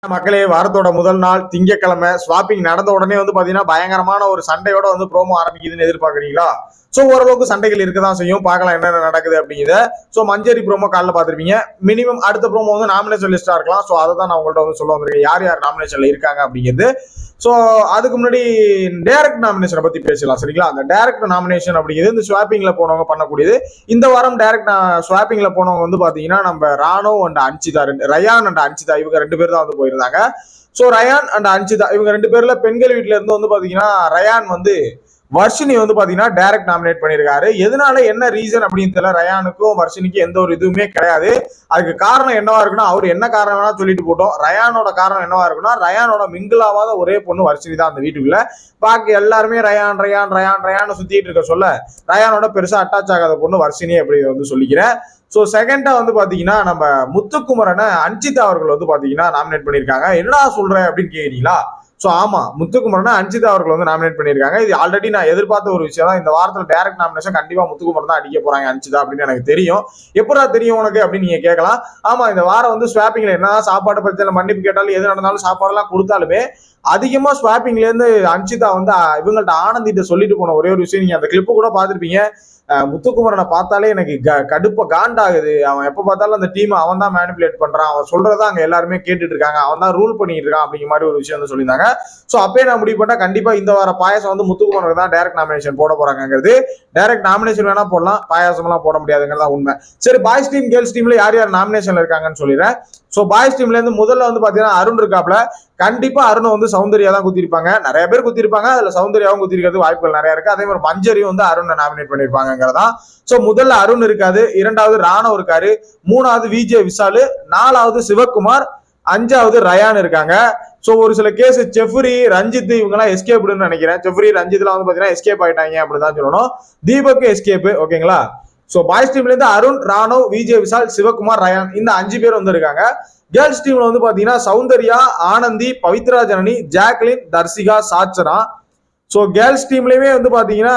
மக்களே, வாரத்தோட முதல் நாள் திங்கட்கிழமை ஸ்வாப்பிங் நடந்த உடனே பாத்தீங்கன்னா பயங்கரமான ஒரு சண்டையோட ப்ரோமோ ஆரம்பிக்குதுன்னு எதிர்பார்க்குறீங்களா? சோ ஓரளவுக்கு சண்டைகள் இருக்கதான் செய்யும். பார்க்கலாம் என்னென்ன நடக்குது அப்படிங்கிறத. சோ மஞ்சரி ப்ரோமோ காலைல பார்த்திருப்பீங்க. மினிமம் அடுத்த ப்ரோமோ நாமினேஷன் லிஸ்டா இருக்கலாம். சோ அதை தான் நான் உங்கள்கிட்ட சொல்ல வந்திருக்கேன், யார் யார் நாமினேஷன்ல இருக்காங்க அப்படிங்கிறது. ஸோ அதுக்கு முன்னாடி டைரக்ட் நாமினேஷனை பத்தி பேசலாம், சரிங்களா? அந்த டைரக்ட் நாமினேஷன் அப்படிங்கிறது இந்த ஸ்வாப்பிங்ல போனவங்க பண்ணக்கூடியது. இந்த வாரம் டைரக்ட் ஸ்வாப்பிங்ல போனவங்க பாத்தீங்கன்னா நம்ம ராணோ அண்ட் அன்சிதா, ரயான் அண்ட் அன்சிதா, இவங்க 2 பேர் தான் போயிருந்தாங்க. ஸோ ரயான் அண்ட் அன்சிதா இவங்க 2 பேர்ல பெண்கள் வீட்டுல இருந்து பாத்தீங்கன்னா ரயான் வர்ஷினி பாத்தீங்கன்னா டைரக்ட் நாமினேட் பண்ணிருக்காரு. எதனால, என்ன ரீசன் அப்படின்னு தெரியல. ரயானுக்கும் வர்ஷினிக்கும் எந்த ஒரு இதுவுமே கிடையாது. அதுக்கு காரணம் என்னவா இருக்குன்னா, அவர் என்ன காரணம் வேணா சொல்லிட்டு போட்டோம். ரயானோட காரணம் என்னவா இருக்குன்னா, ரயானோட மிங்கிள் ஆகாத ஒரே பொண்ணு வர்ஷினி தான் அந்த வீட்டுக்குள்ள. பாக்கி எல்லாருமே ரயான் ரயான் ரயான் ரயான் சுத்திட்டு இருக்க சொல்ல, ரயானோட பெருசா அட்டாச் ஆகாத பொண்ணு வர்ஷினி அப்படி சொல்லிக்கிறேன். ஸோ செகண்டா பாத்தீங்கன்னா நம்ம முத்துக்குமரனை அன்சிதா அவர்கள் பாத்தீங்கன்னா நாமினேட் பண்ணியிருக்காங்க. என்னடா சொல்றேன் அப்படின்னு கேக்குறீங்களா? ஸோ ஆமா, முத்துக்குமரனை அன்சிதா அவர்கள் நாமினேட் பண்ணியிருக்காங்க. இது ஆல்ரெடி நான் எதிர்பார்த்த ஒரு விஷயம் தான். இந்த வாரத்தில் டைரக்ட் நாமினேஷன் கண்டிப்பா முத்துக்குமரன் தான் அடிக்க போறாங்க அன்சிதா அப்படின்னு எனக்கு தெரியும். எப்படா தெரியும் உனக்கு அப்படின்னு நீங்க கேட்கலாம். ஆமா, இந்த வாரம் ஸ்வாப்பிங்ல என்னதான் சாப்பாடு பிரச்சனை மன்னிப்பு கேட்டாலும் எது நடந்தாலும் சாப்பாடெல்லாம் கொடுத்தாலுமே அதிகமா ஸ்வாப்பிங்ல இருந்து அன்சிதா இவங்கள்ட்ட ஆனந்திட்ட சொல்லிட்டு போன ஒரே ஒரு விஷயம், நீங்க அந்த கிளிப்பு கூட பார்த்திருப்பீங்க. முத்துக்குமரனை பார்த்தாலே எனக்கு கடுப்ப காண்டாகுது. அவன் எப்ப பார்த்தாலும் அந்த டீம் அவன் தான் மேனிபுலேட் பண்றான், அவன் சொல்றதா அங்க எல்லாருமே கேட்டுட்டு இருக்காங்க, அவன் தான் ரூல் பண்ணிட்டு இருக்கான் அப்படிங்கிற மாதிரி ஒரு விஷயம் சொல்லியிருந்தாங்க. சோ அப்பயே நான் முடிவு பண்ணா கண்டிப்பா இந்த வார பாயாசம் முத்துக்குமரனுக்கு தான் டைரக்ட் நாமினேஷன் போட போறாங்கிறது. டைரக்ட் நாமினேஷன் வேணா போடலாம், பாயாசம் எல்லாம் போட முடியாதுங்கிறதா உண்மை. சரி, பாய்ஸ் டீம் கேர்ள்ஸ் டீம்ல யார் யார் நாமினேஷன்ல இருக்காங்கன்னு சொல்லிடுறேன். சோ பாய்ஸ் டீம்ல இருந்து முதல்ல பாத்தீங்கன்னா அருண் இருக்காப்ல. கண்டிப்பா அருண் சௌந்தர்யா தான் குத்திருப்பாங்க. நிறைய பேர் குத்திருப்பாங்க, அதுல சௌந்தர்யாவும் குத்திருக்கிறது வாய்ப்புகள் நிறைய இருக்கு. அதே மாதிரி மஞ்சரியும் அருணை நாமினேட் பண்ணிருப்பாங்கிறதா. சோ முதல்ல அருண் இருக்காது, இரண்டாவது ராணோ இருக்காரு, மூணாவது விஜே விஷாலு, நாலாவது சிவகுமார், அஞ்சாவது ரயான் இருக்காங்க. சோ ஒரு சில கேஸ் செஃப்ரி, ரஞ்சித் இவங்க எல்லாம் எஸ்கேப்டுன்னு நினைக்கிறேன். செஃப்ரி, ரஞ்சித் எல்லாம் பாத்தீங்கன்னா எஸ்கேப் ஆயிட்டாங்க அப்படிதான் சொல்லணும். தீபக் எஸ்கேப், ஓகேங்களா? சோ பாய்ஸ் டீம்ல இருந்து அருண், ராணோ, விஜே விஷால், சிவகுமார், ரயான் இந்த 5 பேர் இருக்காங்க. கேர்ள்ஸ் டீம்ல பாத்தீங்கன்னா சௌந்தர்யா, ஆனந்தி, பவித்ரா ஜனனி, ஜாக்லின், தர்சிகா, சாச்சனா. சோ கேர்ள்ஸ் டீம்லயுமே பாத்தீங்கன்னா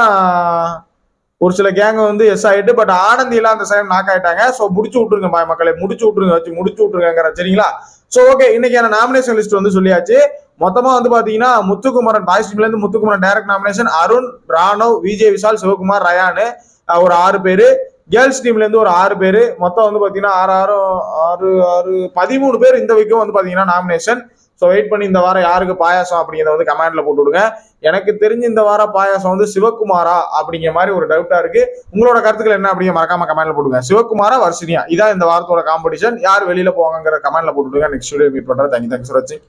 ஒரு சில கேங்க எஸ் ஆயிட்டு, பட் ஆனந்தி எல்லாம் அந்த சைடு நாக் ஆயிட்டாங்க. சோ முடிச்சு விட்டுருங்க மக்களை, முடிச்சு விட்டுருங்க, சரிங்களா? சோ ஓகே, இன்னைக்கான நாமினேஷன் லிஸ்ட் சொல்லியாச்சு. மொத்தமா பாத்தீங்கன்னா முத்துக்குமரன் பாய்ஸ் டீம்ல இருந்து முத்துக்குமரன் டைரக்ட் நாமினேஷன், அருண், ராணோ, விஜய் விஷால், சிவகுமார், ரயானு ஒரு 6 பேரு. கேர்ள்ஸ் டீம்ல இருந்து ஒரு 6 பேரு. மொத்தம் பாத்தீங்கன்னா 13 பேர் இந்த வீக்கும் பாத்தீங்கன்னா நாமினேஷன். ஸோ வெயிட் பண்ணி இந்த வாரம் யாருக்கு பாயாசம் அப்படிங்கிறத கமெண்ட்ல போட்டு விடுங்க. எனக்கு தெரிஞ்சு இந்த வாரம் பாயாசம் சிவகுமாரா அப்படிங்கிற மாதிரி ஒரு டவுட்டா இருக்கு. உங்களோட கருத்துக்கள் என்ன அப்படிங்கிற மறக்காம கமெண்ட்ல போட்டுங்க. சிவகுமாரா, வர்ஷினியா, இதான் இந்த வாரத்தோட காம்படிஷன். யார் வெளியில போவாங்கிற கமெண்ட்ல போட்டுவிடுங்க. நெக்ஸ்ட் வீடியோ மீட் பண்றேன். தேங்க்யூ ஃபார் வாட்சிங்.